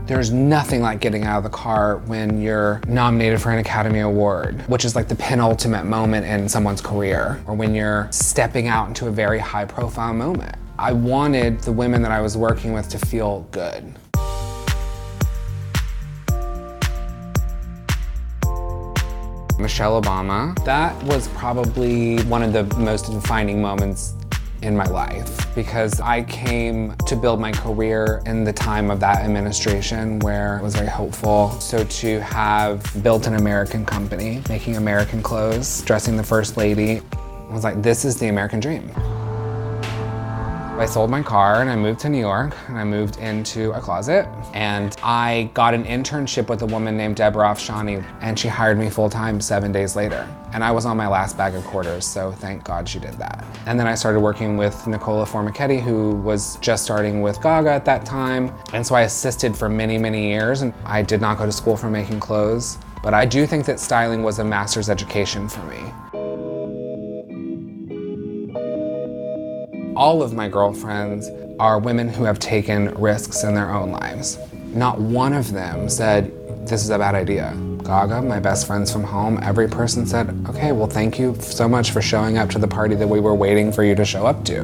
There's nothing like getting out of the car when you're nominated for an Academy Award, which is like the penultimate moment in someone's career, or when you're stepping out into a very high profile moment. I wanted the women that I was working with to feel good. Michelle Obama, that was probably one of the most defining moments in my life, because I came to build my career in the time of that administration where it was very hopeful. So to have built an American company, making American clothes, dressing the First Lady, I was like, this is the American dream. I sold my car and I moved to New York and I moved into a closet, and I got an internship with a woman named Deborah Afshani, and she hired me full-time 7 days later. And I was on my last bag of quarters, so thank God she did that. And then I started working with Nicola Formichetti, who was just starting with Gaga at that time. And so I assisted for many, many years, and I did not go to school for making clothes, but I do think that styling was a master's education for me. All of my girlfriends are women who have taken risks in their own lives. Not one of them said, this is a bad idea. Gaga, my best friends from home, every person said, okay, well, thank you so much for showing up to the party that we were waiting for you to show up to.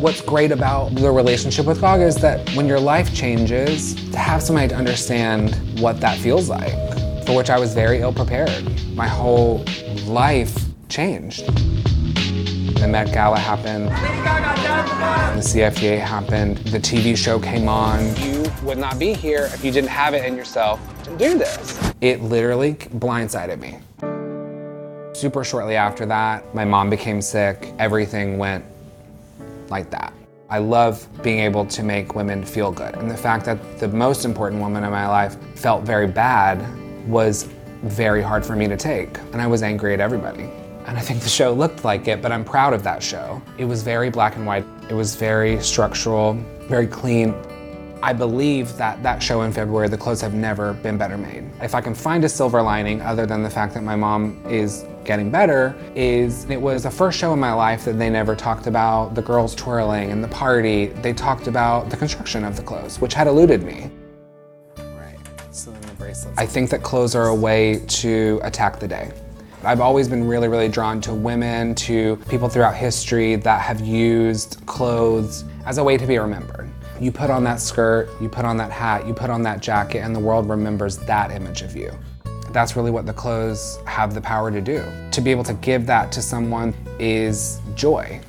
What's great about the relationship with Gaga is that when your life changes, to have somebody to understand what that feels like, for which I was very ill-prepared. My whole life changed. The Met Gala happened, the CFDA happened, the TV show came on. You would not be here if you didn't have it in yourself to do this. It literally blindsided me. Super shortly after that, my mom became sick. Everything went like that. I love being able to make women feel good. And the fact that the most important woman in my life felt very bad was very hard for me to take. And I was angry at everybody. And I think the show looked like it, but I'm proud of that show. It was very black and white. It was very structural, very clean. I believe that that show in February, the clothes have never been better made. If I can find a silver lining, other than the fact that my mom is getting better, is it was the first show in my life that they never talked about the girls twirling and the party. They talked about the construction of the clothes, which had eluded me. Right, so then the bracelets. I think that clothes are a way to attack the day. I've always been really, really drawn to women, to people throughout history that have used clothes as a way to be remembered. You put on that skirt, you put on that hat, you put on that jacket, and the world remembers that image of you. That's really what the clothes have the power to do. To be able to give that to someone is joy.